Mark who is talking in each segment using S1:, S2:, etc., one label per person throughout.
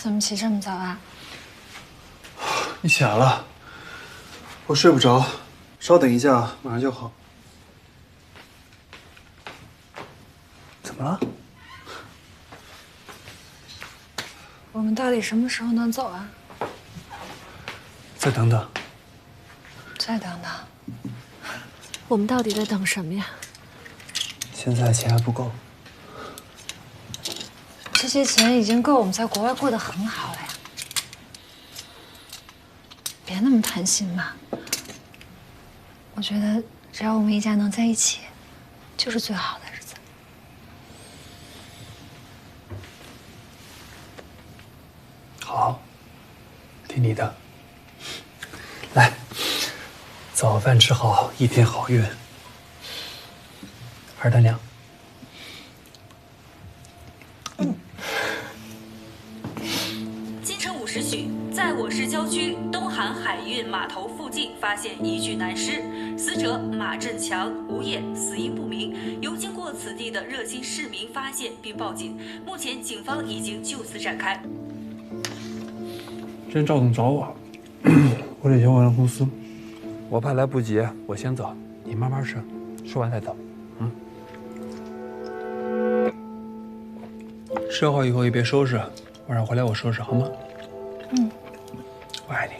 S1: 怎么起这么早啊？
S2: 你起来了，我睡不着，稍等一下，马上就好。怎么了？
S1: 我们到底什么时候能走啊？
S2: 再等等。
S1: 再等等。
S3: 我们到底在等什么呀？
S2: 现在钱还不够。
S1: 这些钱已经够我们在国外过得很好了呀。别那么贪心嘛。我觉得只要我们一家能在一起，就是最好的日子。
S2: 好，听你的。来，早饭吃好，一天好运。二大娘。
S4: 今晨5时许，在我市郊区东韩海运码头附近发现一具男尸，死者马振强，无业，死因不明。由经过此地的热心市民发现并报警，目前警方已经就此展开。
S2: 今天赵总找我，我得先回公司。我怕来不及，我先走，你慢慢吃，吃完再走。吃好以后也别收拾，晚上回来我收拾好吗？我爱你。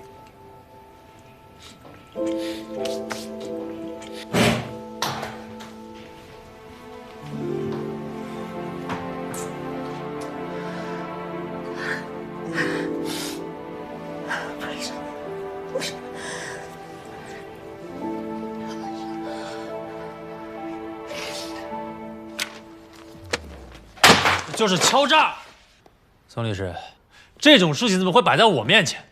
S5: 就是敲诈，宋律师，这种事情怎么会摆在我面前？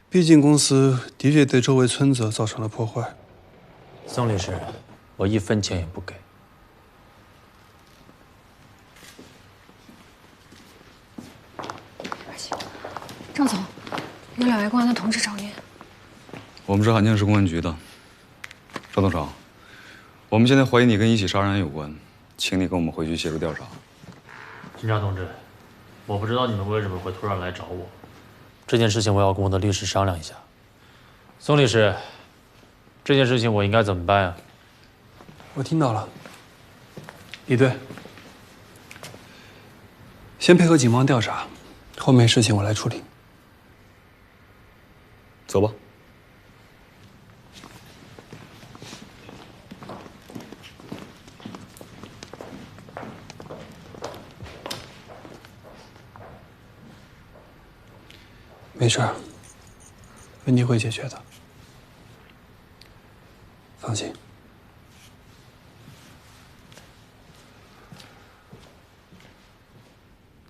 S2: 毕竟公司的确对周围村子造成了破坏。
S5: 宋律师，我1分钱也不给。
S1: 郑总，有2位公安的同志找您。
S6: 我们是韩江市公安局的，赵东成，我们现在怀疑你跟一起杀人案有关，请你跟我们回去协助调查。
S5: 警察同志，我不知道你们为什么会突然来找我，这件事情我要跟我的律师商量一下。宋律师，这件事情我应该怎么办啊？
S2: 我听到了，李队，先配合警方调查，后面事情我来处理。
S6: 走吧。
S2: 没事，问题会解决的，放心。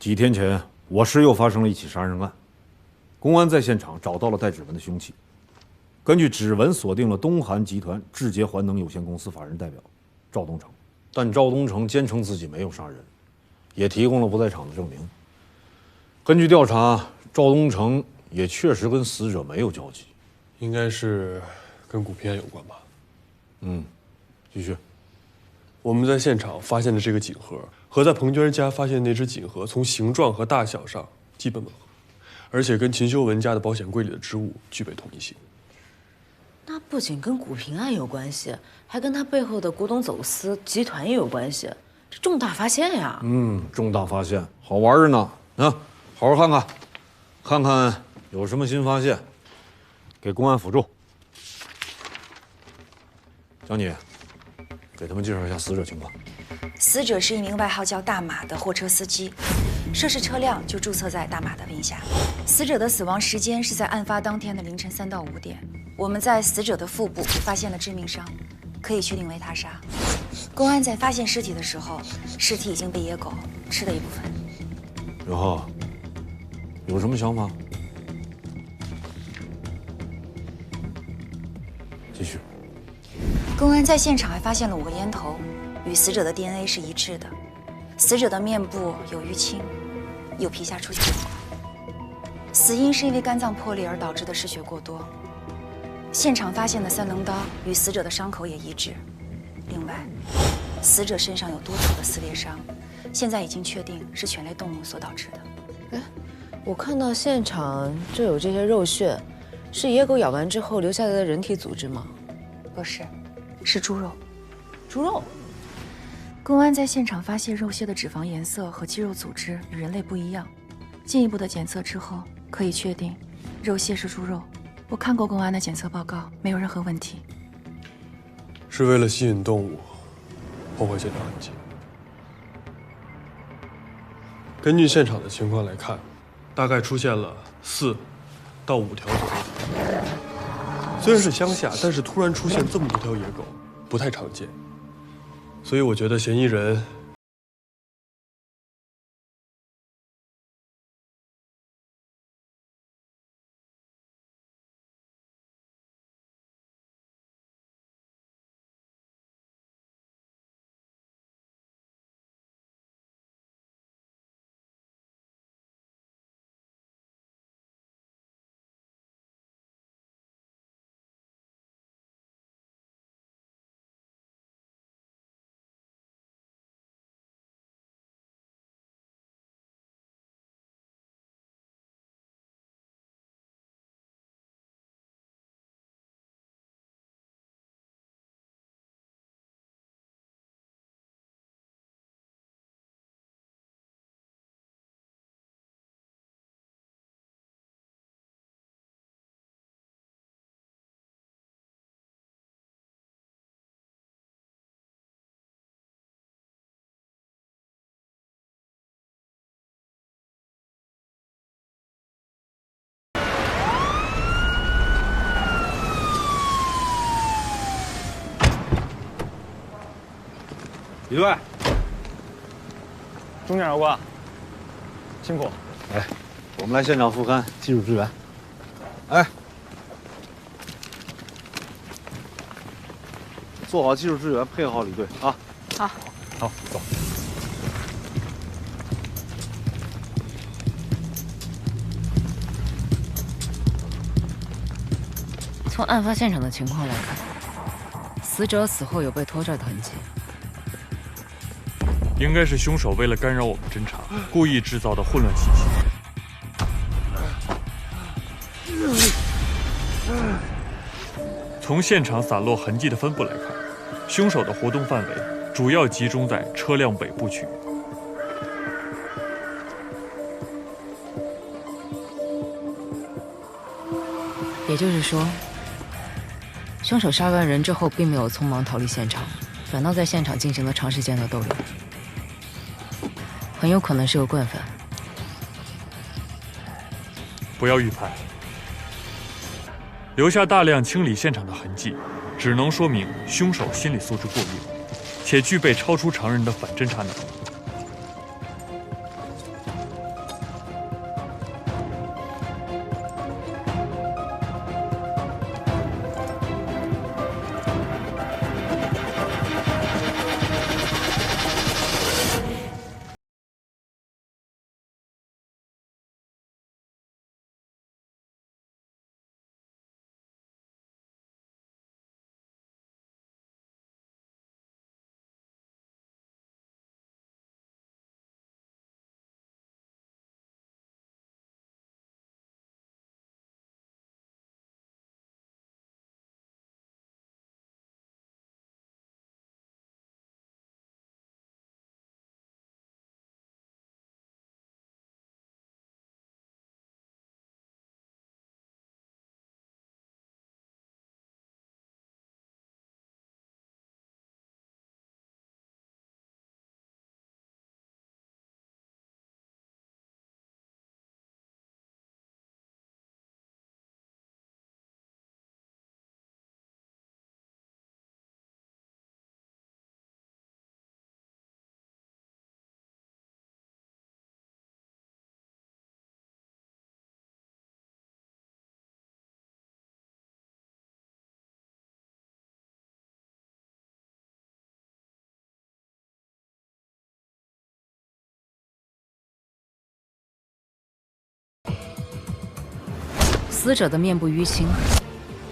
S7: 几天前，我市又发生了一起杀人案，公安在现场找到了带指纹的凶器，根据指纹锁定了东韩集团智捷环能有限公司法人代表赵东成，但赵东成坚称自己没有杀人，也提供了不在场的证明。根据调查，赵东成也确实跟死者没有交集，
S8: 应该是跟股票有关吧。
S7: 继续。
S8: 我们在现场发现的这个锦盒和在彭娟家发现那只锦盒从形状和大小上基本吻合，而且跟秦修文家的保险柜里的织物具备同一性。
S9: 那不仅跟古平案有关系，还跟他背后的古董走私集团也有关系，这重大发现呀！
S7: 重大发现，好玩着呢。啊，好好看看，看看有什么新发现，给公安辅助。小妮，给他们介绍一下死者情况。
S10: 死者是一名外号叫大马的货车司机，涉事车辆就注册在大马的名下。死者的死亡时间是在案发当天的凌晨3到5点。我们在死者的腹部发现了致命伤，可以确定为他杀。公安在发现尸体的时候，尸体已经被野狗吃了一部分。
S7: 然后有什么想法？继续。
S10: 公安在现场还发现了5个烟头，与死者的 DNA 是一致的。死者的面部有淤青，有皮下出血，死因是因为肝脏破裂而导致的失血过多。现场发现的3棱刀与死者的伤口也一致。另外，死者身上有多处的撕裂伤，现在已经确定是犬类动物所导致的。
S9: 哎，我看到现场就有这些肉屑，是野狗咬完之后留下来的人体组织吗？
S10: 不是，是猪肉。
S9: 猪肉。
S10: 公安在现场发现肉屑的脂肪颜色和肌肉组织与人类不一样，进一步的检测之后，可以确定肉屑是猪肉。我看过公安的检测报告，没有任何问题。
S8: 是为了吸引动物，破坏现场痕迹。根据现场的情况来看，大概出现了4到5条左右。虽然是乡下，但是突然出现这么多条野狗，不太常见。所以我觉得嫌疑人
S11: 李队，钟检察官，辛苦。
S7: 哎，我们来现场复勘，技术支援。哎，做好技术支援，配合好李队啊。
S10: 好。
S7: 好，走。
S9: 从案发现场的情况来看，死者死后有被拖拽的痕迹。
S12: 应该是凶手为了干扰我们侦查，故意制造的混乱信息。从现场散落痕迹的分布来看，凶手的活动范围主要集中在车辆尾部区域。
S9: 也就是说，凶手杀完人之后，并没有匆忙逃离现场，反倒在现场进行了长时间的逗留。很有可能是个惯犯。
S12: 不要预判，留下大量清理现场的痕迹，只能说明凶手心理素质过硬，且具备超出常人的反侦查能力。
S9: 死者的面部淤青，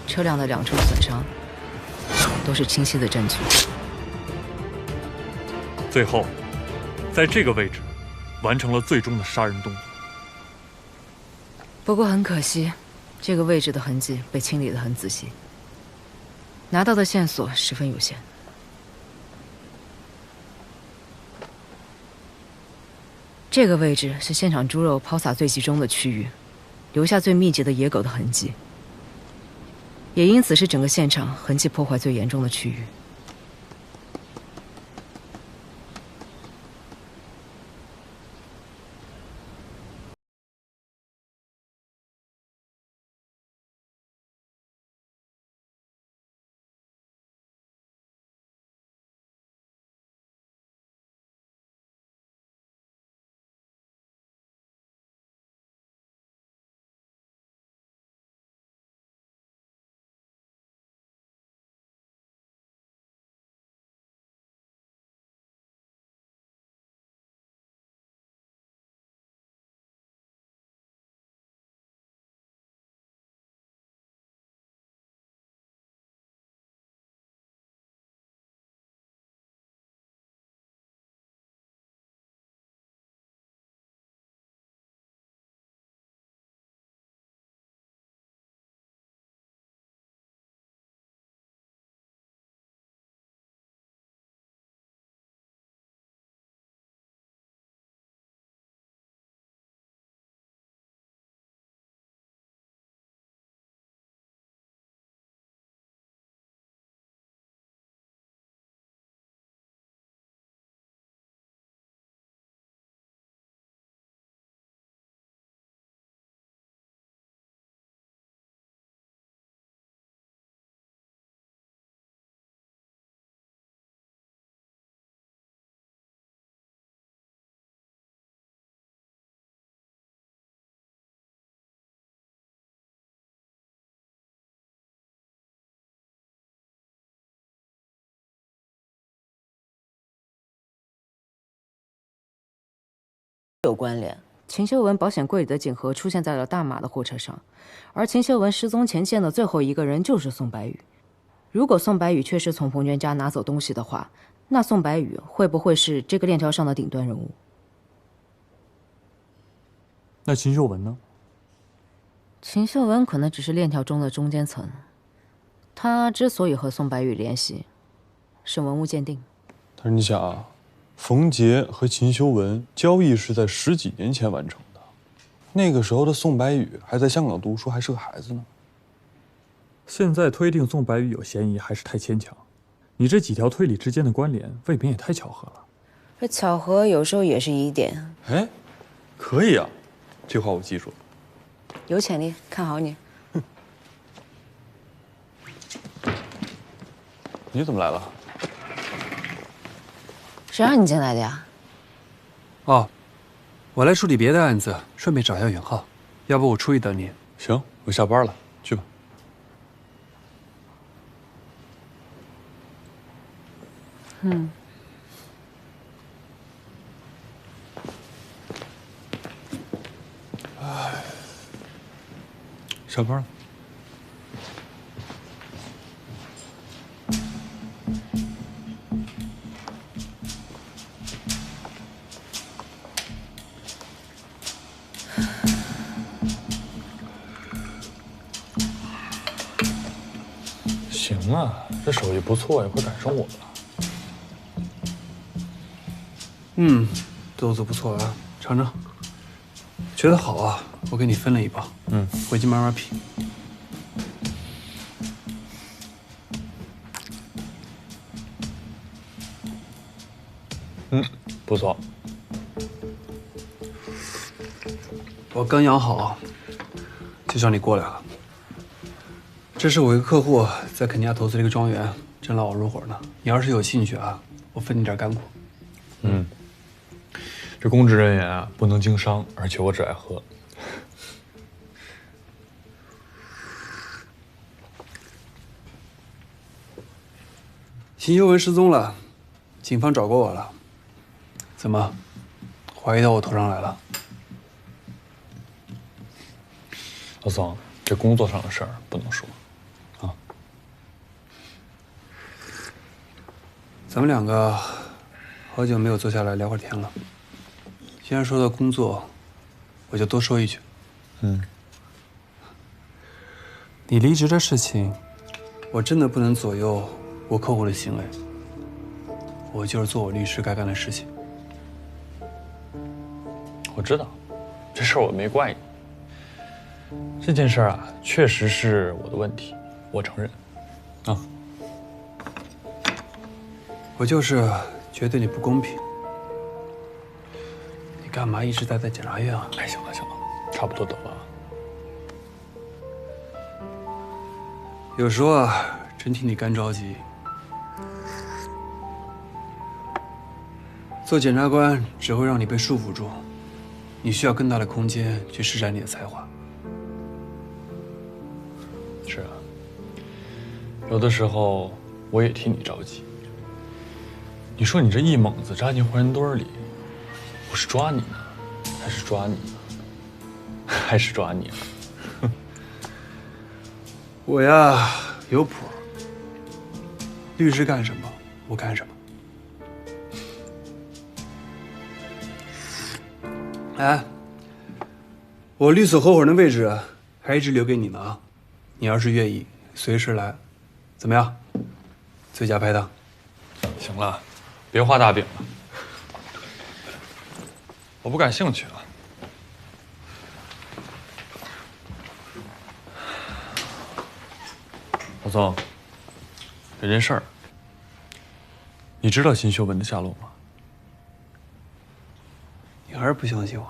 S9: 车辆的2处损伤，都是清晰的证据。
S12: 最后，在这个位置完成了最终的杀人动作。
S9: 不过很可惜，这个位置的痕迹被清理得很仔细，拿到的线索十分有限。这个位置是现场猪肉抛洒最集中的区域，留下最密集的野狗的痕迹，也因此是整个现场痕迹破坏最严重的区域。有关联。秦修文保险柜里的锦盒出现在了大马的货车上，而秦修文失踪前见的最后一个人就是宋白宇。如果宋白宇确实从彭娟家拿走东西的话，那宋白宇会不会是这个链条上的顶端人物？
S12: 那秦秀文呢？
S9: 秦秀文可能只是链条中的中间层，他之所以和宋白宇联系，是文物鉴定。
S8: 但是你想啊，冯杰和秦修文交易是在10几年前完成的，那个时候的宋白宇还在香港读书，还是个孩子呢。
S12: 现在推定宋白宇有嫌疑还是太牵强，你这几条推理之间的关联未免也太巧合了。
S9: 这巧合有时候也是疑点。
S8: 哎，可以啊，这话我记住了。
S9: 有潜力，看好你。
S8: 你怎么来了？
S9: 谁让你进来的呀？
S2: 哦，我来处理别的案子，顺便找一下允浩。要不我出去等你？
S8: 行，我下班了，去吧。
S9: 嗯。
S8: 唉，下班了。
S12: 行啊，这手艺不错，也快赶上我了。
S2: 嗯，豆子不错啊，尝尝。觉得好啊，我给你分了一包。
S12: 嗯，
S2: 回去慢慢品。
S12: 嗯，不错。
S2: 我刚养好，就叫你过来了。这是我一个客户在肯尼亚投资了一个庄园，正拉我入伙呢。你要是有兴趣啊，我分你点干货。
S12: 嗯，这公职人员啊，不能经商，而且我只爱喝。
S2: 秦修文失踪了，警方找过我了。怎么，怀疑到我头上来了？
S12: 老宋，这工作上的事儿不能说，啊。
S2: 咱们两个好久没有坐下来聊会儿天了。既然说到工作，我就多说一句。你离职的事情，我真的不能左右我客户的行为。我就是做我律师该干的事情。
S12: 我知道，这事儿我没怪你。这件事儿啊，确实是我的问题，我承认。啊，
S2: 我就是觉得你不公平。你干嘛一直待在检察院啊？
S12: 哎，行了行了，差不多得了。
S2: 有时候啊，真替你干着急。做检察官只会让你被束缚住，你需要更大的空间去施展你的才华。
S12: 是啊，有的时候我也替你着急。你说你这一猛子扎进坏人堆里，我是抓你呢，还是抓你呢？还是抓你了？
S2: 我呀有谱，律师干什么我干什么。哎，我律所合伙人的位置还一直留给你呢啊！你要是愿意，随时来，怎么样？最佳拍档。
S12: 行了，别画大饼了，我不感兴趣了。老宋，有件事儿，你知道辛秀文的下落吗？
S2: 你还是不相信我？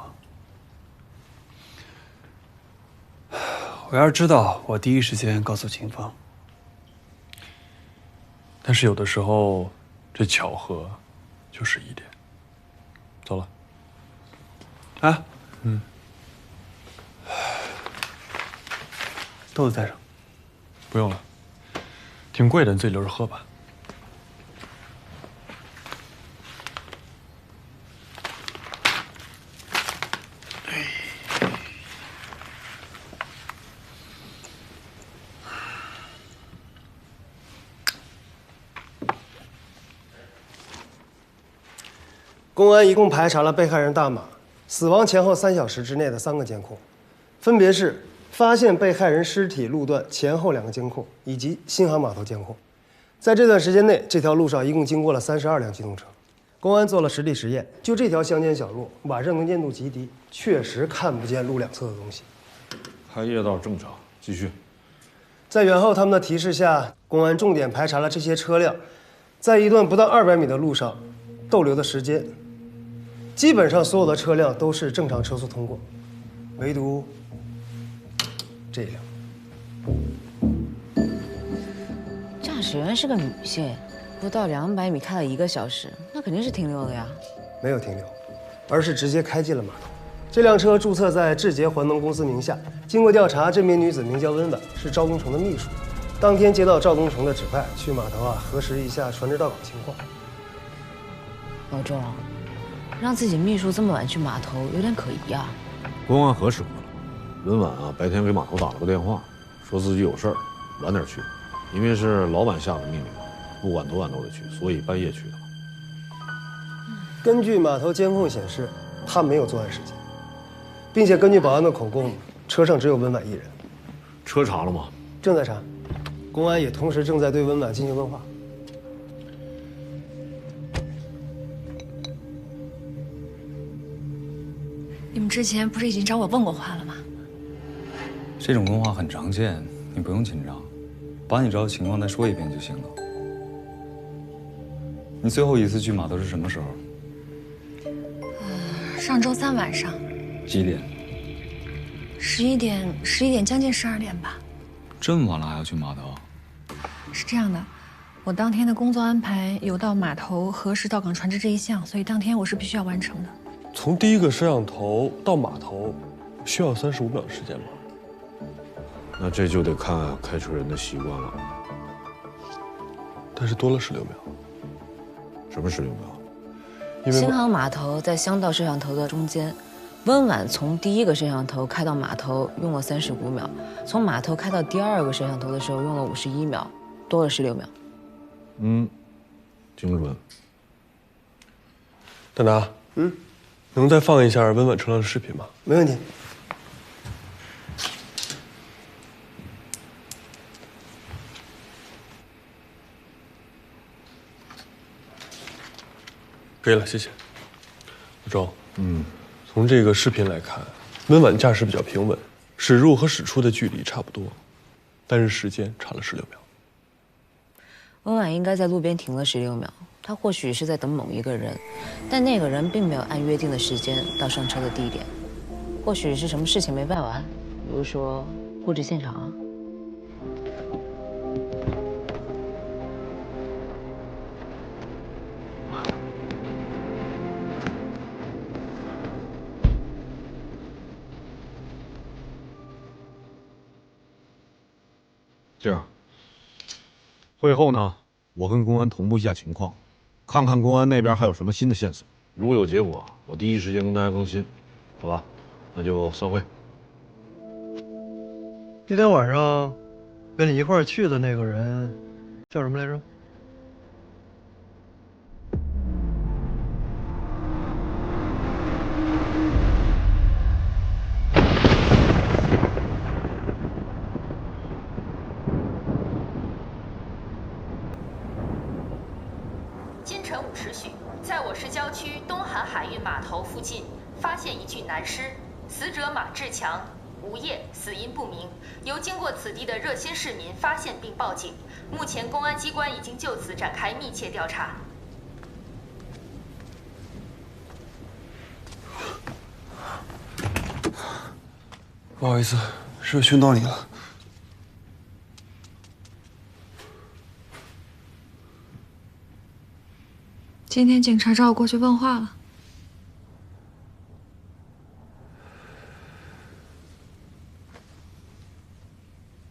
S2: 我要是知道，我第一时间告诉警方。
S12: 但是有的时候，这巧合就是一点。走了。
S2: 啊？豆子带上。
S12: 不用了，挺贵的，你自己留着喝吧。
S13: 公安一共排查了被害人大马死亡前后3小时之内的3个监控，分别是发现被害人尸体路段前后2个监控，以及新航码头监控。在这段时间内，这条路上一共经过了32辆机动车。公安做了实地实验，就这条乡间小路，晚上能见度极低，确实看不见路两侧的东西。
S7: 开夜道正常，继续。
S13: 在远后他们的提示下，公安重点排查了这些车辆在一段不到200米的路上逗留的时间。基本上所有的车辆都是正常车速通过，唯独这辆。
S9: 驾驶员是个女性，不到200米开了1个小时，那肯定是停留的呀。
S13: 没有停留，而是直接开进了码头。这辆车注册在智捷环能公司名下。经过调查，这名女子名叫温婉，是赵东成的秘书。当天接到赵东成的指派，去码头核实一下船只到港情况。
S9: 老周，让自己秘书这么晚去码头，有点可疑啊。
S7: 公安核实过了，温婉白天给码头打了个电话，说自己有事儿，晚点去，因为是老板下的命令，不管多晚都得去，所以半夜去的。
S13: 根据码头监控显示，他没有作案时间，并且根据保安的口供，车上只有温婉一人。
S7: 车查了吗？
S13: 正在查，公安也同时正在对温婉进行问话。
S1: 你们之前不是已经找我问过话了吗？
S6: 这种问话很常见，你不用紧张，把你知道的情况再说一遍就行了。你最后一次去码头是什么时候？
S1: 上周3晚上。
S6: 几点
S1: ？11点，将近12点吧。
S6: 这么晚了还要去码头？
S1: 是这样的，我当天的工作安排有到码头核实到港船只这一项，所以当天我是必须要完成的。
S8: 从第一个摄像头到码头，需要35秒的时间吗？
S7: 那这就得看开车人的习惯了。
S8: 但是多了16秒。
S7: 什么16秒？
S9: 新航码头在乡道摄像头的中间，温婉从第1个摄像头开到码头用了35秒，从码头开到第2个摄像头的时候用了51秒，多了16秒。
S7: 精准。
S8: 大拿，能再放一下温婉车辆的视频吗？
S13: 没问题。
S8: 可以了，谢谢。老周，从这个视频来看，温婉驾驶比较平稳，驶入和驶出的距离差不多，但是时间差了16秒。
S9: 温婉应该在路边停了16秒，她或许是在等某一个人，但那个人并没有按约定的时间到上车的地点，或许是什么事情没办完，比如说布置现场啊。
S7: 这样，会后呢，我跟公安同步一下情况，看看公安那边还有什么新的线索。如果有结果，我第一时间跟大家更新，好吧？那就散会。
S14: 那天晚上跟你一块儿去的那个人叫什么来着？
S4: 今晨5时许，在我市郊区东韩海运码头附近发现一具男尸，死者马志强，无业，死因不明。由经过此地的热心市民发现并报警，目前公安机关已经就此展开密切调查。
S2: 不好意思，是不是熏到你了？
S1: 今天警察找我过去问话了。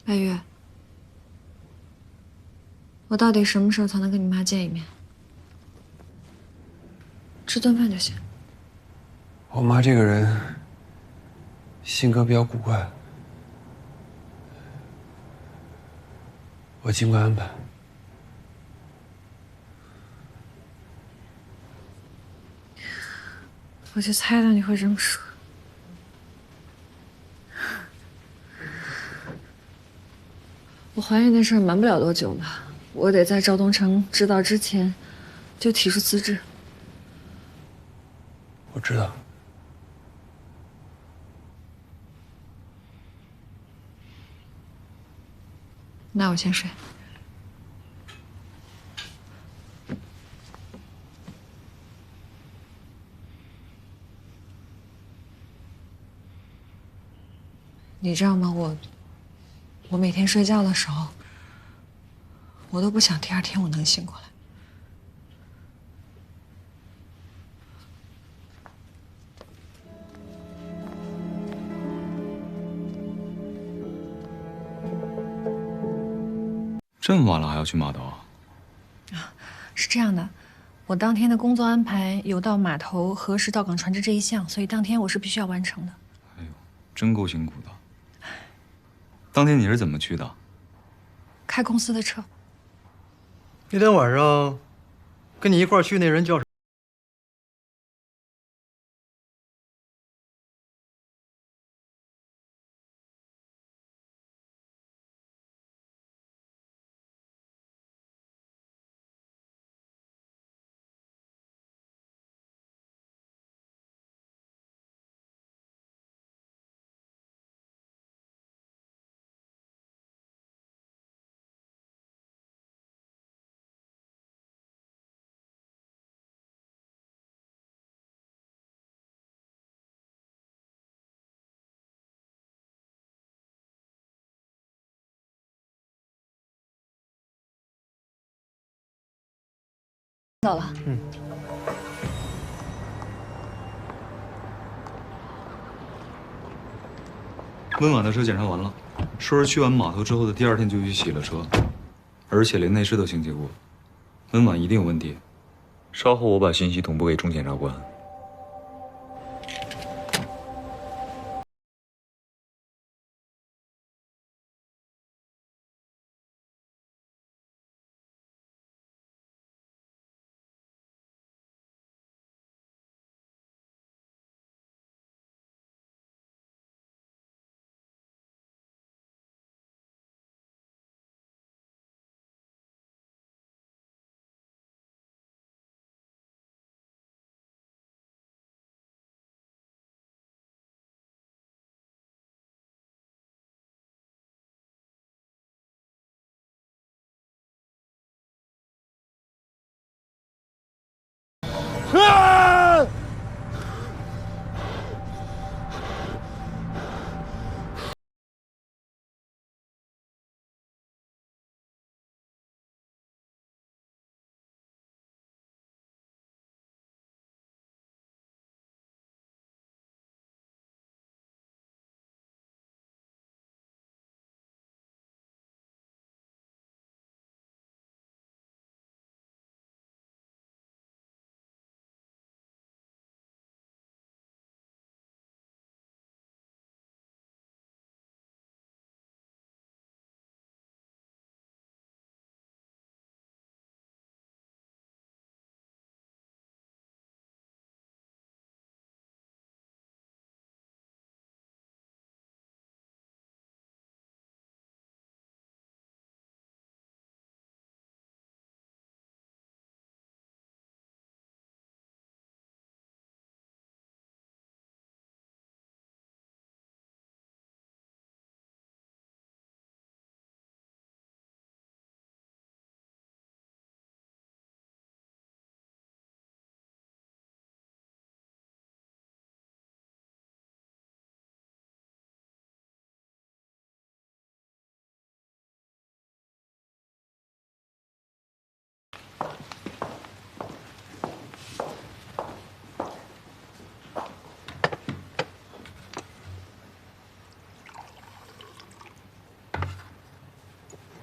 S1: 白月，我到底什么时候才能跟你妈见一面？吃顿饭就行。
S2: 我妈这个人性格比较古怪，我尽管安排。
S1: 我就猜到你会这么说。我怀孕的事瞒不了多久了，我得在赵东成知道之前就提出辞职。
S2: 我知道。
S1: 那我先睡。你知道吗？我每天睡觉的时候，我都不想第二天我能醒过来。
S6: 这么晚了还要去码头啊？
S1: 是这样的，我当天的工作安排有到码头核实到港船只这一项，所以当天我是必须要完成的。
S6: 哎呦，真够辛苦的。当天你是怎么去的？
S1: 开公司的车。
S14: 那天晚上跟你一块儿去那人叫什么？
S1: 走了。
S6: 温婉的车检查完了，说是去完码头之后的第2天就去洗了车，而且连内饰都清洁过。温婉一定有问题，稍后我把信息同步给钟检察官。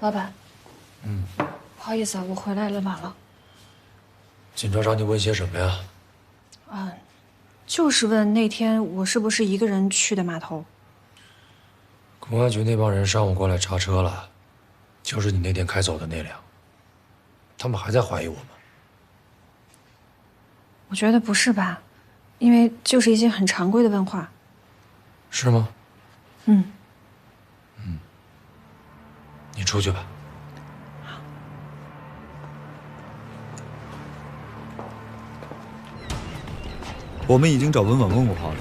S1: 老板，
S5: 嗯，
S1: 不好意思啊，我回来了，晚了。
S5: 警察找你问些什么呀？
S1: 啊，就是问那天我是不是一个人去的码头。
S5: 公安局那帮人上午过来查车了，就是你那天开走的那辆。他们还在怀疑我吗？
S1: 我觉得不是吧，因为就是一些很常规的问话。
S5: 是吗？
S1: 嗯。
S5: 你出去吧。
S6: 我们已经找温婉问过话了。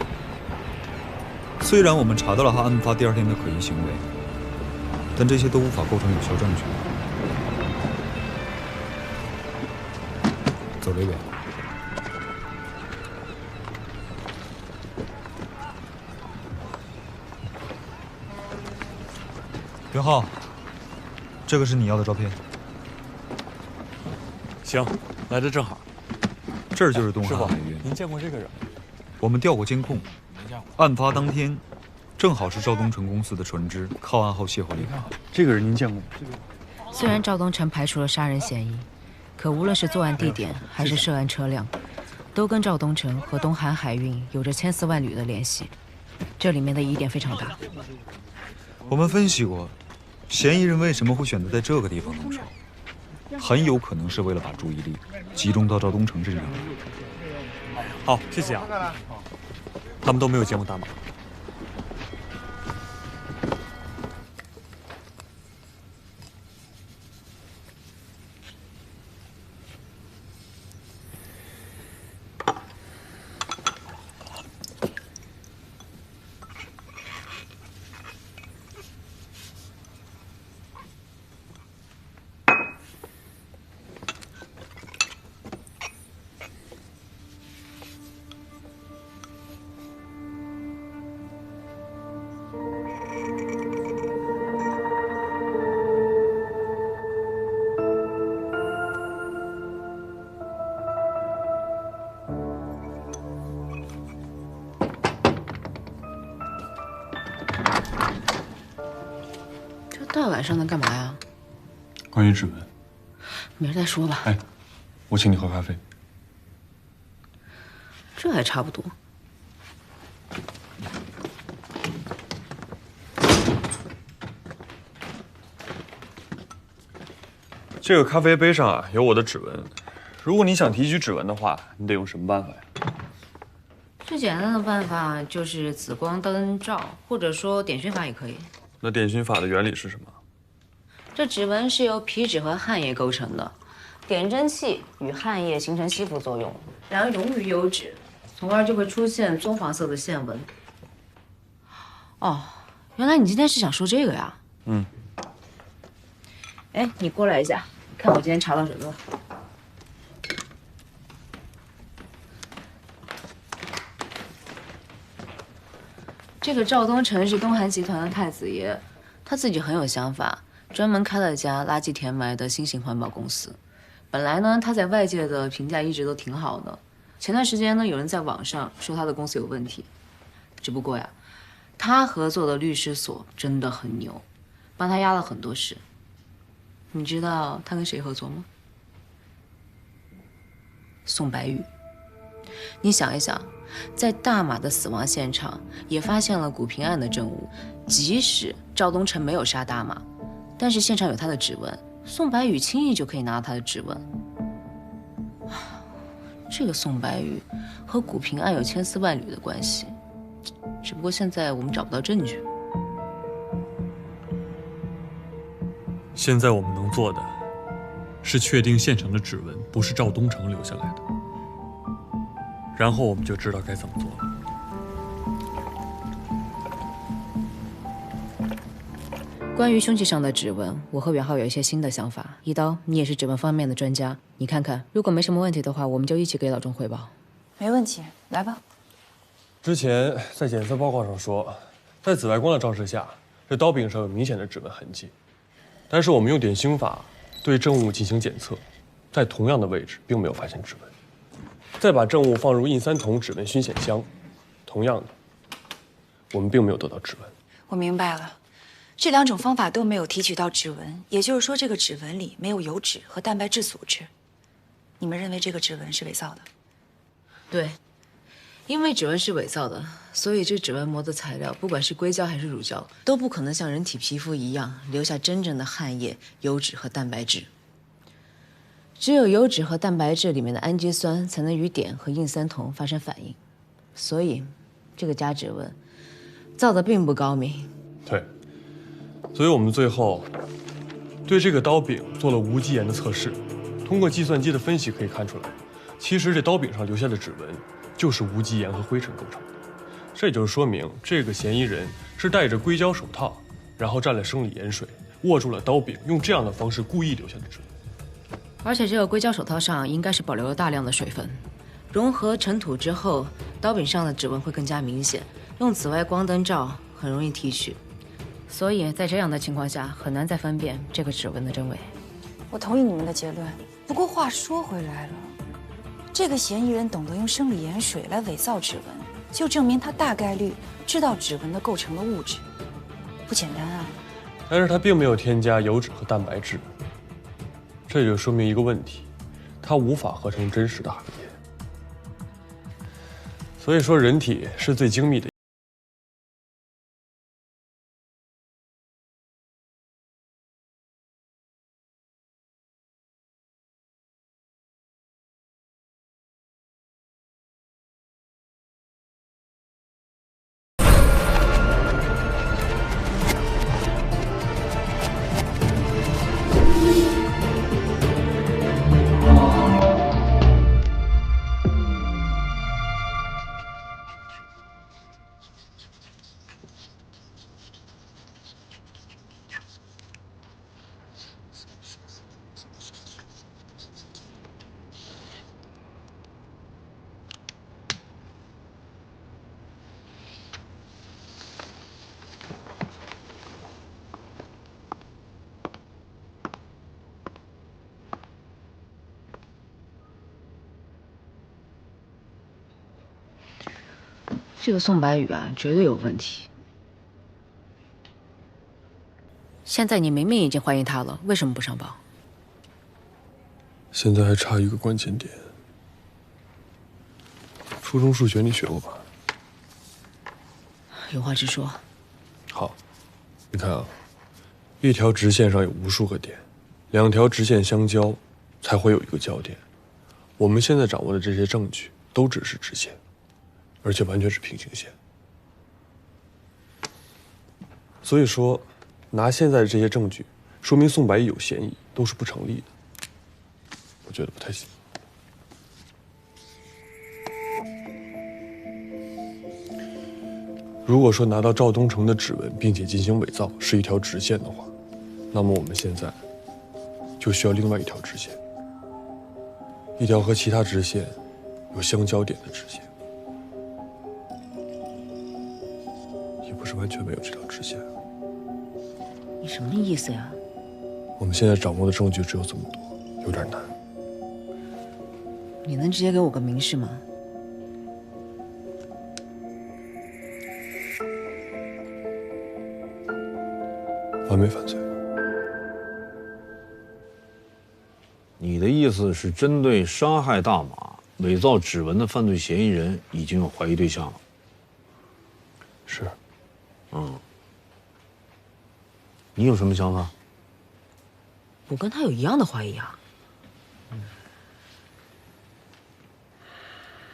S6: 虽然我们查到了他案发第2天的可疑行为，但这些都无法构成有效证据。走这边。袁浩，这个是你要的照片。
S12: 行，来的正好。
S6: 这儿就是东
S12: 师傅
S6: 海海域。
S12: 您见过这个人？
S6: 我们调过监控，案发当天，正好是赵东成公司的船只靠岸后卸货离开。
S12: 这个人您见过吗？
S9: 虽然赵东成排除了杀人嫌疑，可无论是作案地点还是涉案车辆，都跟赵东成和东海海运有着千丝万缕的联系，这里面的疑点非常大。
S6: 我们分析过，嫌疑人为什么会选择在这个地方动手，很有可能是为了把注意力集中到赵东成身上。
S12: 好，谢谢啊。他们都没有见过大马。
S9: 大晚上的干嘛呀？
S12: 关于指纹，
S9: 明儿再说吧。
S12: 哎，我请你喝咖啡。
S9: 这还差不多。
S12: 这个咖啡杯上啊有我的指纹，如果你想提取指纹的话，你得用什么办法呀？
S9: 最简单的办法就是紫光灯照，或者说点熏法也可以。
S12: 那点熏法的原理是什么？
S9: 这指纹是由皮脂和汗液构成的，点针器与汗液形成吸附作用，然后溶于油脂，从而就会出现棕黄色的线纹。哦，原来你今天是想说这个呀？
S12: 嗯。
S9: 哎，你过来一下，看我今天查到什么了。这个赵东成是东韩集团的太子爷，他自己很有想法，专门开了家垃圾填埋的新型环保公司。本来呢，他在外界的评价一直都挺好的。前段时间呢，有人在网上说他的公司有问题，只不过呀，他合作的律师所真的很牛，帮他压了很多事。你知道他跟谁合作吗？宋白玉。你想一想，在大马的死亡现场也发现了古平案的证物，即使赵东成没有杀大马，但是现场有他的指纹，宋白宇轻易就可以拿到他的指纹。这个宋白宇和古平案有千丝万缕的关系，只不过现在我们找不到证据。
S12: 现在我们能做的，是确定现场的指纹不是赵东成留下来的，然后我们就知道该怎么做了。
S9: 关于凶器上的指纹，我和袁浩有一些新的想法。一刀，你也是指纹方面的专家，你看看，如果没什么问题的话，我们就一起给老钟汇报。
S10: 没问题，来吧。
S8: 之前在检测报告上说，在紫外光的照射下，这刀柄上有明显的指纹痕迹。但是我们用点熏法对证物进行检测，在同样的位置并没有发现指纹。再把证物放入印3筒指纹熏显箱，同样的，我们并没有得到指纹。
S10: 我明白了，这2种方法都没有提取到指纹，也就是说，这个指纹里没有油脂和蛋白质组织。你们认为这个指纹是伪造的？
S9: 对，因为指纹是伪造的，所以这指纹膜的材料，不管是硅胶还是乳胶，都不可能像人体皮肤一样留下真正的汗液、油脂和蛋白质。只有油脂和蛋白质里面的氨基酸才能与碘和硬三酮发生反应，所以这个假指纹造的并不高明。
S8: 对，所以我们最后对这个刀柄做了无机盐的测试，通过计算机的分析可以看出来，其实这刀柄上留下的指纹就是无机盐和灰尘构成的。这也就是说明这个嫌疑人是戴着硅胶手套，然后蘸了生理盐水，握住了刀柄，用这样的方式故意留下的指纹。
S9: 而且这个硅胶手套上应该是保留了大量的水分，融合尘土之后，刀柄上的指纹会更加明显，用紫外光灯照很容易提取，所以在这样的情况下很难再分辨这个指纹的真伪。
S10: 我同意你们的结论，不过话说回来了，这个嫌疑人懂得用生理盐水来伪造指纹，就证明他大概率知道指纹的构成的物质，不简单啊。
S8: 但是他并没有添加油脂和蛋白质，这就说明一个问题，它无法合成真实的汗液。所以说，人体是最精密的。
S9: 这个宋白宇啊，绝对有问题。现在你明明已经怀疑他了，为什么不上报？
S8: 现在还差一个关键点。初中数学你学过吧？
S9: 有话直说。
S8: 好，你看啊，一条直线上有无数个点，2条直线相交，才会有一个交点。我们现在掌握的这些证据都只是直线，而且完全是平行线。所以说，拿现在的这些证据说明宋白宇有嫌疑，都是不成立的。我觉得不太行。如果说拿到赵东成的指纹，并且进行伪造是一条直线的话，那么我们现在就需要另外一条直线，一条和其他直线有相交点的直线。也不是完全没有这条直线。
S9: 你什么意思呀？
S8: 我们现在掌握的证据只有这么多，有点难。
S9: 你能直接给我个明示吗？
S8: 完美犯罪。
S7: 你的意思是，针对杀害大马、伪造指纹的犯罪嫌疑人，已经有怀疑对象了？
S8: 是。
S7: 你有什么想法？
S9: 我跟他有一样的怀疑啊。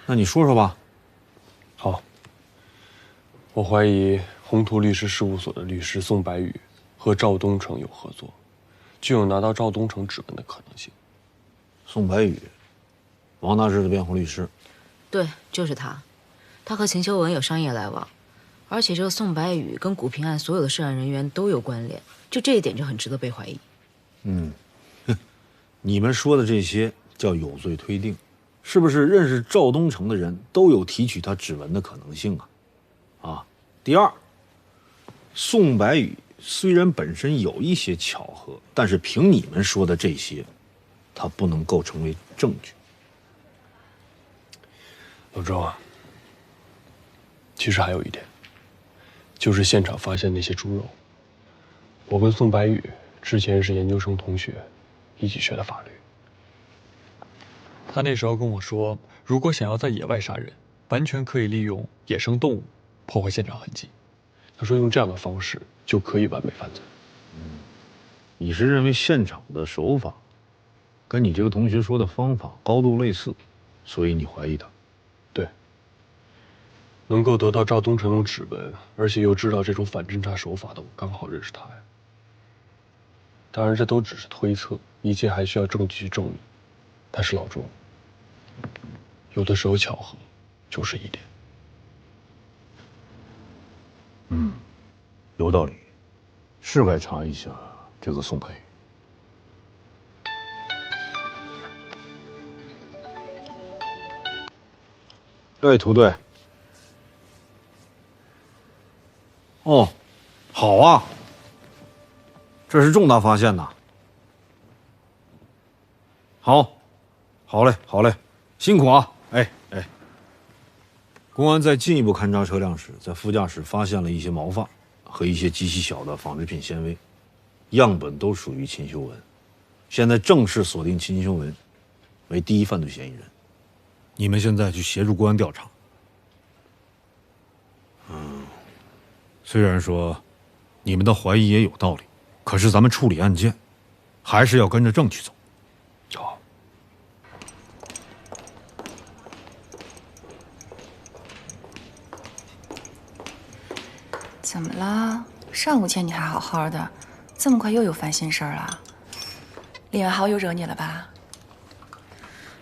S7: 那你说说吧。
S8: 好，我怀疑宏图律师事务所的律师宋白宇和赵东成有合作，具有拿到赵东成指纹的可能性。
S7: 宋白宇，王大志的辩护律师。
S9: 对，就是他。他和秦修文有商业来往，而且这个宋白宇跟古平案所有的涉案人员都有关联，就这一点就很值得被怀疑。
S7: 你们说的这些叫有罪推定，是不是认识赵东成的人都有提取他指纹的可能性啊？第二，宋白宇虽然本身有一些巧合，但是凭你们说的这些，他不能构成为证据。
S8: 老周啊，其实还有一点，就是现场发现那些猪肉，我跟宋白宇之前是研究生同学，一起学的法律。他那时候跟我说，如果想要在野外杀人，完全可以利用野生动物破坏现场痕迹。他说用这样的方式就可以完美犯罪。
S7: 你是认为现场的手法跟你这个同学说的方法高度类似，所以你怀疑他？
S8: 对。能够得到赵东辰的指纹，而且又知道这种反侦查手法的，我刚好认识他呀。当然，这都只是推测，一切还需要证据去证明。但是老周，有的时候巧合就是一点。
S7: 有道理，是该查一下这个宋白宇。对，涂队。哦，好啊，这是重大发现呐。好嘞，辛苦啊！哎，公安在进一步勘查车辆时，在副驾驶发现了一些毛发和一些极其小的纺织品纤维，样本都属于秦秀文。现在正式锁定秦秀文为第一犯罪嫌疑人。你们现在去协助公安调查。虽然说你们的怀疑也有道理，可是咱们处理案件还是要跟着证据走。
S8: 好。
S10: 怎么了？上午见你还好好的，这么快又有烦心事儿了？李元豪又惹你了吧？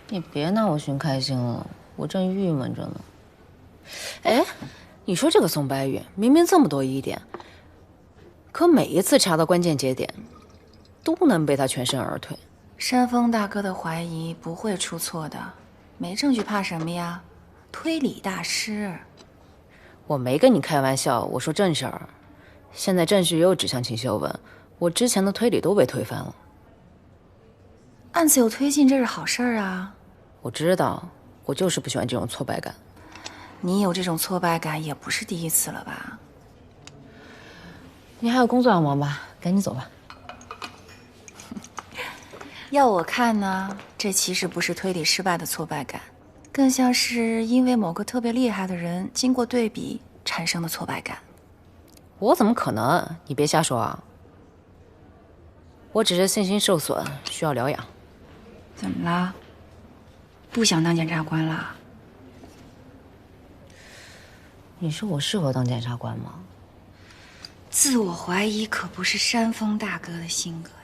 S9: 你别拿我寻开心了，我正郁闷着呢。哎，你说这个宋白宇明明这么多疑点，可每一次查到关键节点，都能被他全身而退。
S10: 山峰大哥的怀疑不会出错的，没证据怕什么呀？推理大师。
S9: 我没跟你开玩笑，我说正事儿。现在证据又指向秦秀文，我之前的推理都被推翻了。
S10: 案子有推进，这是好事儿啊。
S9: 我知道，我就是不喜欢这种挫败感。
S10: 你有这种挫败感也不是第一次了吧？
S9: 你还有工作要忙吧？赶紧走吧。
S10: 要我看呢，这其实不是推理失败的挫败感，更像是因为某个特别厉害的人经过对比产生的挫败感。
S9: 我怎么可能？你别瞎说啊！我只是信心受损，需要疗养。
S10: 怎么了？不想当检察官了？
S9: 你说我适合当检察官吗？
S10: 自我怀疑可不是山峰大哥的性格呀。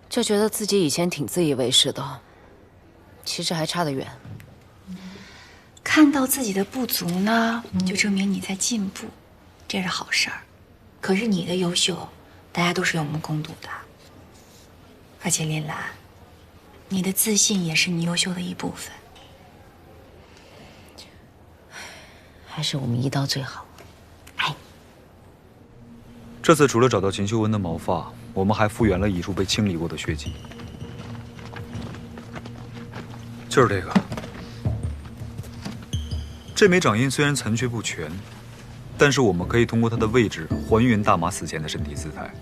S9: 就觉得自己以前挺自以为是的，其实还差得远。
S10: 看到自己的不足呢，就证明你在进步，这是好事儿。可是你的优秀，大家都是有目共睹的。而且林兰，你的自信也是你优秀的一部分。
S9: 还是我们一刀最好。
S6: 这次除了找到秦秀文的毛发，我们还复原了一处被清理过的血迹，就是这个。这枚掌印虽然残缺不全，但是我们可以通过它的位置还原大马死前的身体姿态。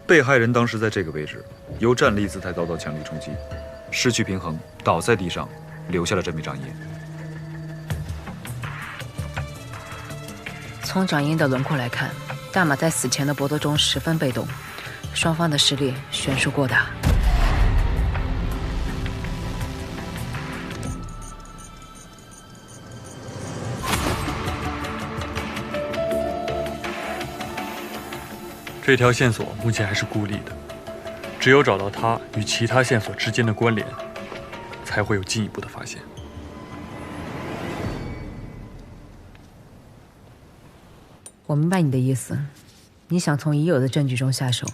S6: 被害人当时在这个位置，由站立姿态遭到强力冲击，失去平衡，倒在地上，留下了这枚掌印。
S9: 从掌印的轮廓来看，大马在死前的搏斗中十分被动，双方的实力悬殊过大。
S12: 这条线索目前还是孤立的，只有找到它与其他线索之间的关联，才会有进一步的发现。
S9: 我明白你的意思，你想从已有的证据中下手，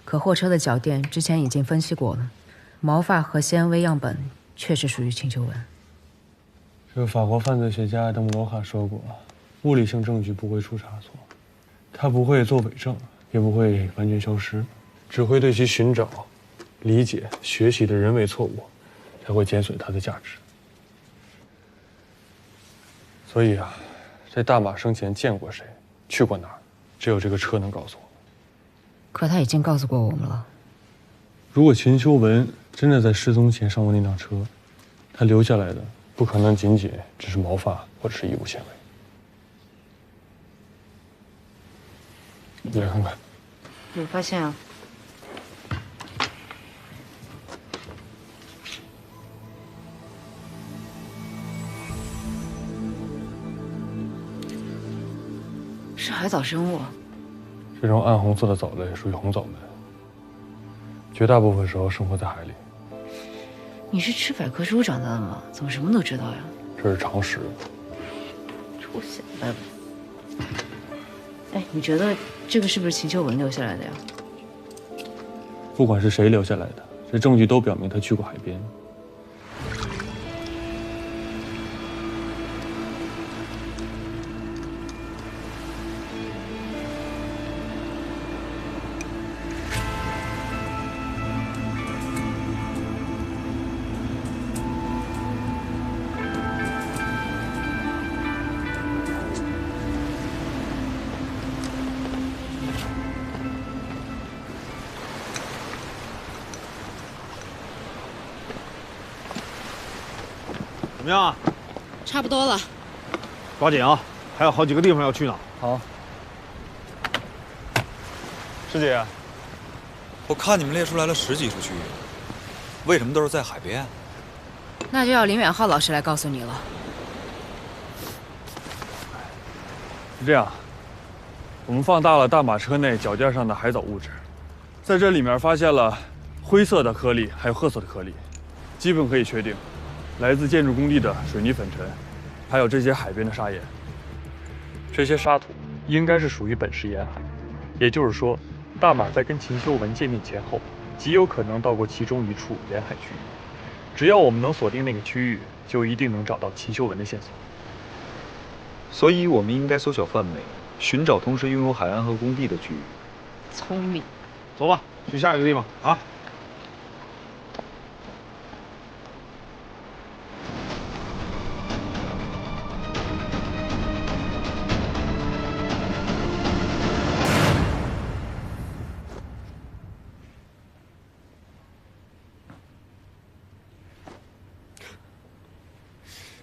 S9: 可货车的脚垫之前已经分析过了，毛发和纤维样本确实属于秦秀文。
S8: 这个法国犯罪学家爱德姆·罗卡说过，物理性证据不会出差错，它不会做伪证，也不会完全消失，只会对其寻找、理解、学习的人为错误，才会减损它的价值。所以啊，这大马生前见过谁，去过哪儿，
S12: 只有这个车能告诉我。
S9: 可他已经告诉过我们了。
S12: 如果秦修文真的在失踪前上过那辆车，他留下来的不可能仅仅只是毛发或者是衣物纤维。你来看看。
S9: 有发现啊？是海藻生物。
S12: 这种暗红色的藻类属于红藻门，绝大部分时候生活在海里。
S9: 你是吃百科书长大的吗？怎么什么都知道呀？
S12: 这是常识。
S9: 臭显摆。哎，你觉得这个是不是秦修文留下来的呀？
S12: 不管是谁留下来的，这证据都表明他去过海边。
S7: 怎么样啊？
S3: 差不多了。
S7: 抓紧啊！还有好几个地方要去呢。
S12: 好。
S6: 师姐，我看你们列出来了10几处区域，为什么都是在海边？
S9: 那就要林远浩老师来告诉你了。
S12: 是这样，我们放大了大马车内脚垫上的海藻物质，在这里面发现了灰色的颗粒，还有褐色的颗粒，基本可以确定，来自建筑工地的水泥粉尘，还有这些海边的砂岩。这些沙土应该是属于本市沿海，也就是说，大马在跟秦修文见面前后，极有可能到过其中一处沿海区域。只要我们能锁定那个区域，就一定能找到秦修文的线索。
S6: 所以我们应该缩小范围，寻找同时拥有海岸和工地的区域。
S9: 聪明。
S7: 走吧，去下一个地方啊。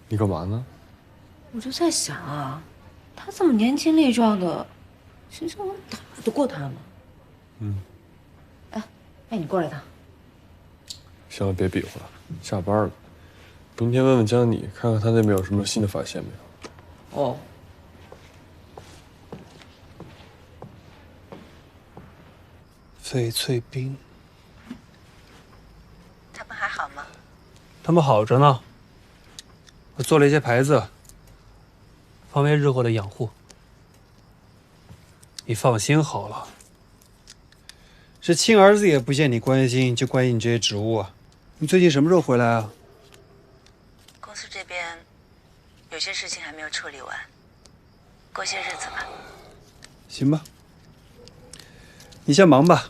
S12: 你干嘛呢？
S9: 我就在想啊，他这么年轻力壮的，秦修文打得过他吗？哎，你过来一趟。
S12: 行了，别比划了，下班了。明天问问江妮，看看他那边有什么新的发现没有。
S9: 哦。
S2: 翡翠冰，
S10: 他们还好吗？
S2: 他们好着呢。我做了一些牌子，方便日后的养护。你放心好了。这亲儿子也不见你关心，就关心你这些植物啊。你最近什么时候回来啊？
S10: 公司这边有些事情还没有处理完，过些日子吧。
S2: 行吧，你先忙吧。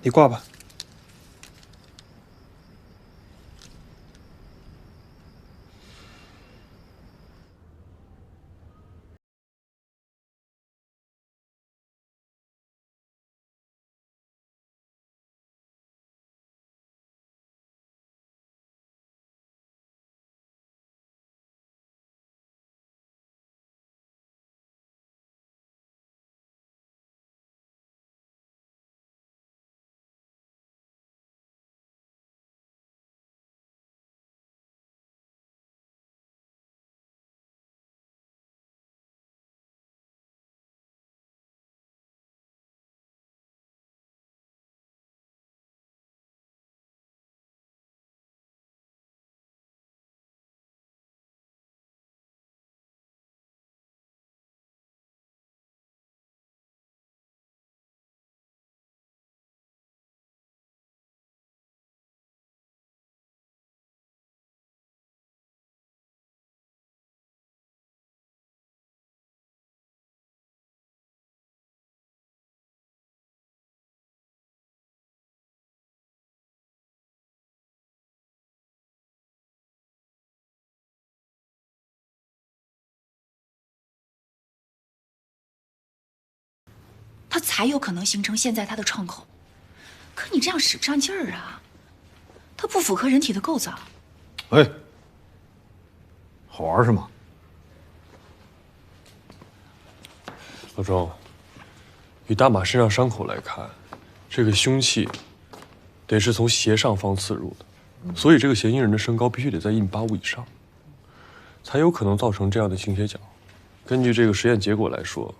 S2: 你挂吧。
S10: 它才有可能形成现在它的创口。可你这样使不上劲儿啊，它不符合人体的构造。
S7: 哎，好玩是吗？
S8: 老周，以大马身上伤口来看，这个凶器得是从斜上方刺入的，所以这个嫌疑人的身高必须得在1.85米以上，才有可能造成这样的倾斜角。根据这个实验结果来说，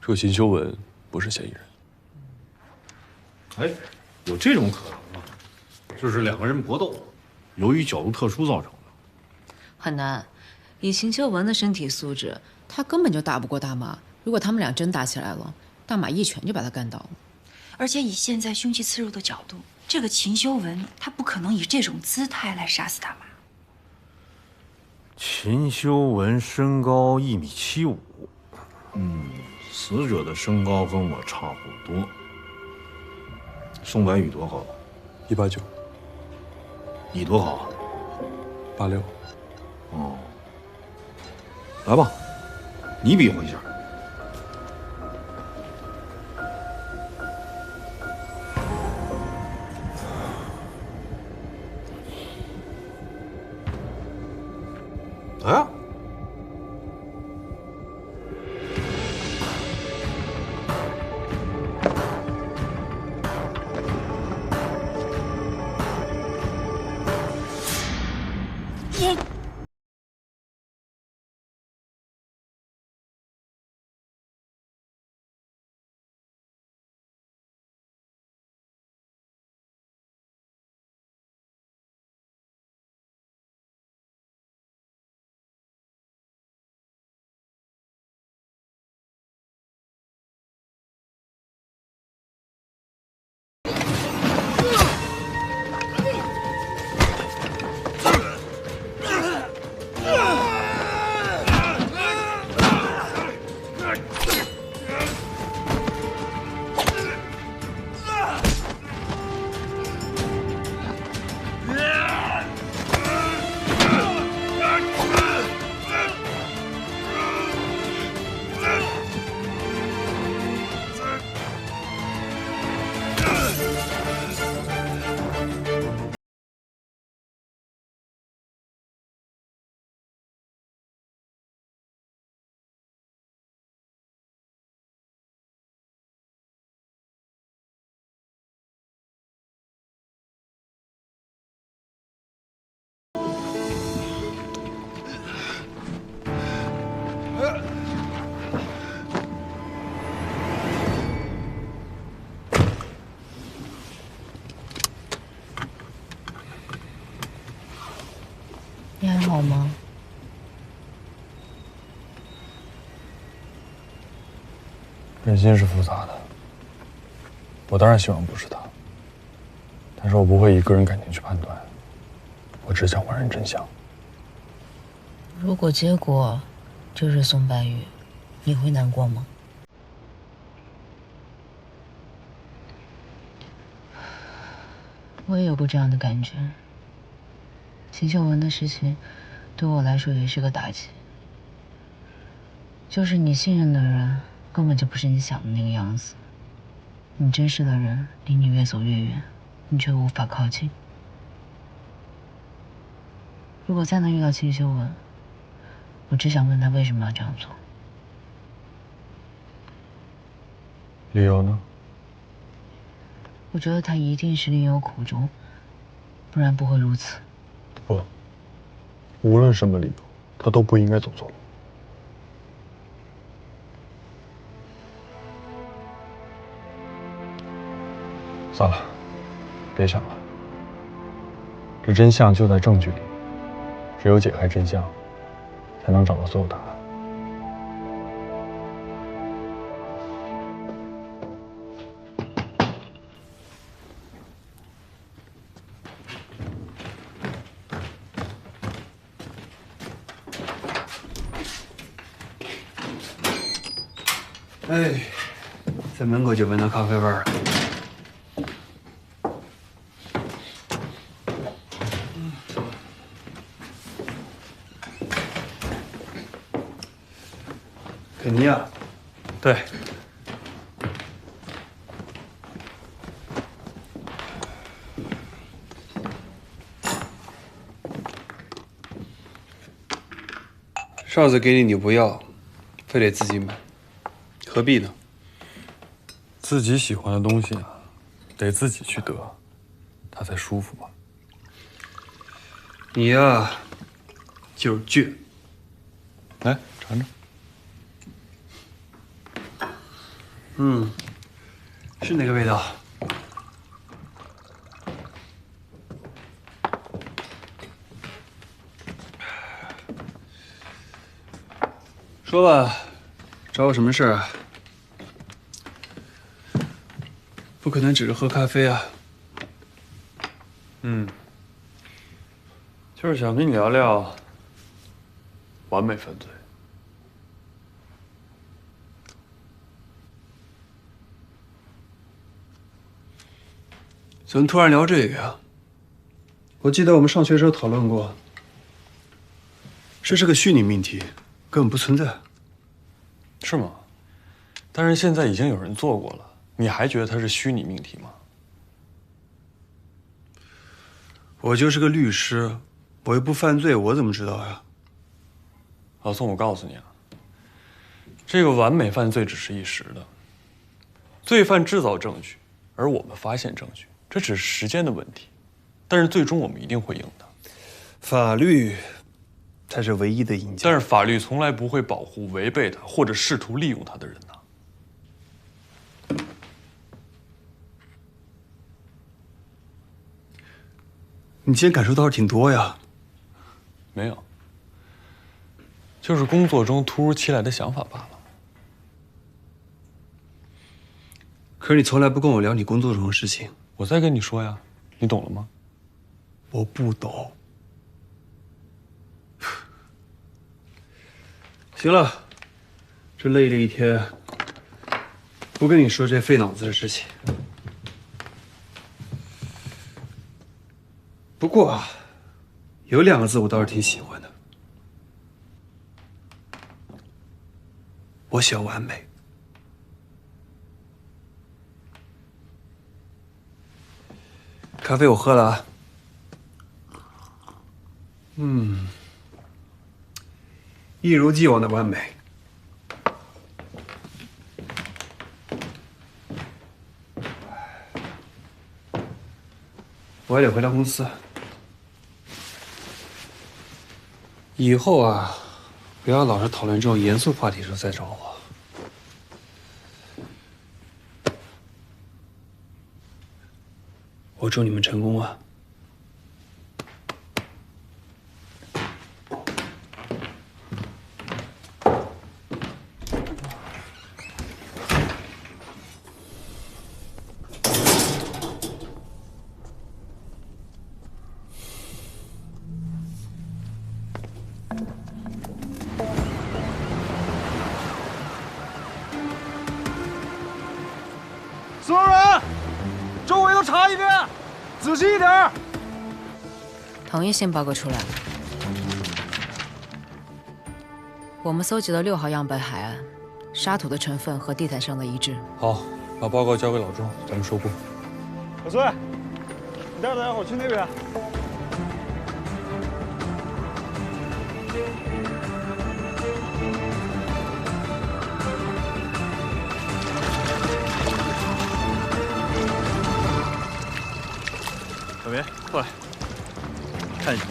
S8: 这个秦修文不是嫌疑人。
S7: 哎，有这种可能啊，就是两个人搏斗，由于角度特殊造成的。
S9: 很难。以秦修文的身体素质，他根本就打不过大马。如果他们俩真打起来了，大马一拳就把他干倒了。
S10: 而且以现在凶器刺入的角度，这个秦修文他不可能以这种姿态来杀死大马。
S7: 秦修文身高1.75米，死者的身高跟我差不多。宋白宇多高
S8: ？189。
S7: 你多高
S8: ？86。
S7: 哦，来吧，你比划一下。来啊！
S9: 你还好吗？
S12: 人心是复杂的，我当然希望不是他，但是我不会以个人感情去判断，我只想还原真相。
S9: 如果结果就是宋白宇，你会难过吗？我也有过这样的感觉。秦秀文的事情，对我来说也是个打击。就是你信任的人，根本就不是你想的那个样子。你珍视的人离你越走越远，你却无法靠近。如果再能遇到秦秀文，我只想问他为什么要这样做。
S12: 理由呢？
S9: 我觉得他一定是另有苦衷，不然不会如此。
S12: 不，无论什么理由，他都不应该走错路。算了，别想了。这真相就在证据里，只有解开真相，才能找到所有答案。
S2: 哎，在门口就闻到咖啡味儿了。肯尼亚，
S8: 对，
S2: 哨子给你，你不要，非得自己买，何必呢？
S12: 自己喜欢的东西啊，得自己去得，它才舒服吧。
S2: 你呀，就是倔。
S12: 来尝尝。
S2: 是那个味道。说吧，找我什么事儿啊？不可能只是喝咖啡啊。
S12: 就是想跟你聊聊完美犯罪。
S2: 怎么突然聊这个呀？我记得我们上学时候讨论过，这是个虚拟命题，根本不存在。
S12: 是吗？但是现在已经有人做过了，你还觉得它是虚拟命题吗？
S2: 我就是个律师，我又不犯罪，我怎么知道呀？
S12: 老宋，我告诉你啊，这个完美犯罪只是一时的，罪犯制造证据，而我们发现证据，这只是时间的问题，但是最终我们一定会赢的。
S2: 法律才是唯一的赢家。
S12: 但是法律从来不会保护违背它或者试图利用它的人呐。
S2: 你今天感受倒是挺多呀。
S12: 没有，就是工作中突如其来的想法罢了。
S2: 可是你从来不跟我聊你工作中的事情。
S12: 我在跟你说呀，你懂了吗？
S2: 我不懂。行了，这累了一天，不跟你说这费脑子的事情。不过啊，有2个字我倒是挺喜欢的，我喜欢完美。咖啡我喝了啊。一如既往的完美。我还得回到公司。以后啊，不要老是讨论这种严肃话题的时候再找我。我祝你们成功啊！
S11: 所有人，周围都查一遍，仔细一点。
S9: 同一性报告出来了，我们搜集了6号样本海岸，沙土的成分和地毯上的一致。
S12: 好，把报告交给老钟，咱们收工。
S11: 小崔，你带着大家伙去那边。小明，过来，看一下。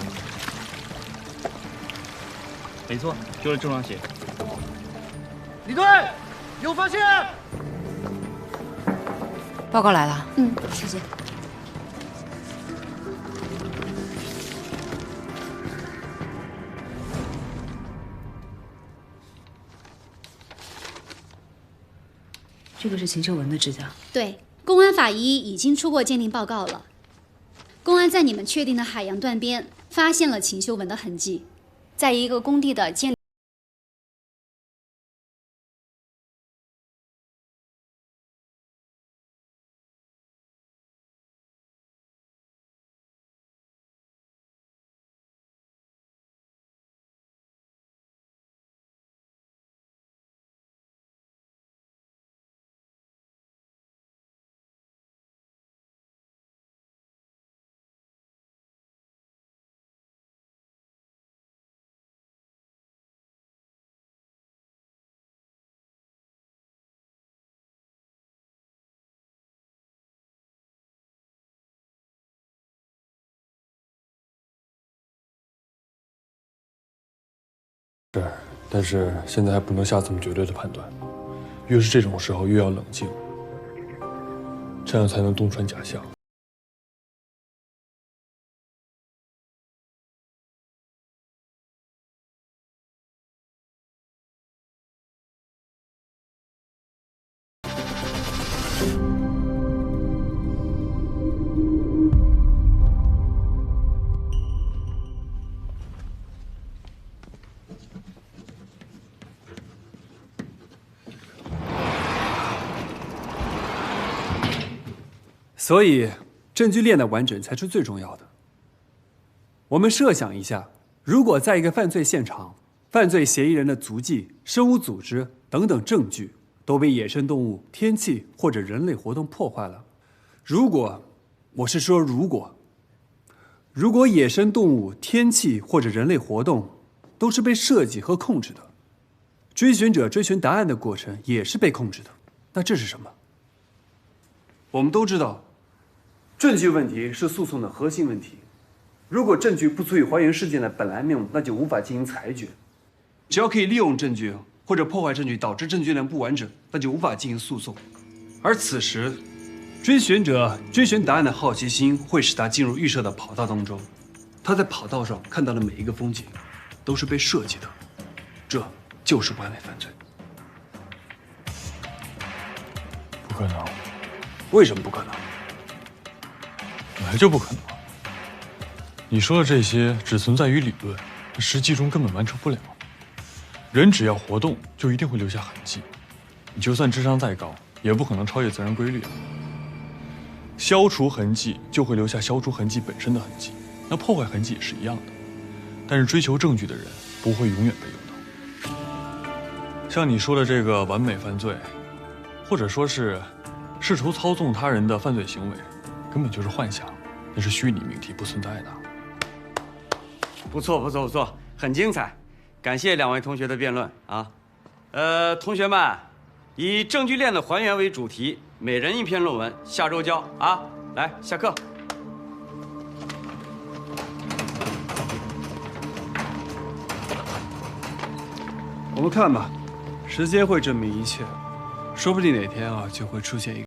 S11: 没错，就是这双鞋。李队，有发现！
S9: 报告来了。
S1: 谢谢。
S10: 这个是秦秀文的指甲。
S15: 对，公安法医已经出过鉴定报告了。公安在你们确定的海洋断边发现了秦秀文的痕迹，在一个工地的监
S12: 是，但是现在还不能下这么绝对的判断。越是这种时候，越要冷静，这样才能洞穿假象。
S2: 所以，证据链的完整才是最重要的。我们设想一下，如果在一个犯罪现场，犯罪嫌疑人的足迹、生物组织等等证据都被野生动物、天气或者人类活动破坏了，如果野生动物、天气或者人类活动都是被设计和控制的，追寻者追寻答案的过程也是被控制的，那这是什么？我们都知道。证据问题是诉讼的核心问题。如果证据不足以还原事件的本来面目，那就无法进行裁决。只要可以利用证据或者破坏证据导致证据链不完整，那就无法进行诉讼。而此时，追寻者追寻答案的好奇心会使他进入预设的跑道当中。他在跑道上看到的每一个风景，都是被设计的。这就是完美犯罪。
S12: 不可能。
S2: 为什么不可能？
S12: 本来就不可能。你说的这些只存在于理论，实际中根本完成不了。人只要活动，就一定会留下痕迹。你就算智商再高，也不可能超越自然规律。消除痕迹就会留下消除痕迹本身的痕迹，那破坏痕迹也是一样的。但是追求证据的人不会永远被诱导。像你说的这个完美犯罪，或者说是试图操纵他人的犯罪行为，根本就是幻想，那是虚拟命题，不存在的。
S16: 不错，不错，不错，很精彩，感谢两位同学的辩论啊。同学们，以证据链的还原为主题，每人一篇论文，下周交啊。来，下课。
S2: 我们看吧，时间会证明一切，说不定哪天就会出现一个。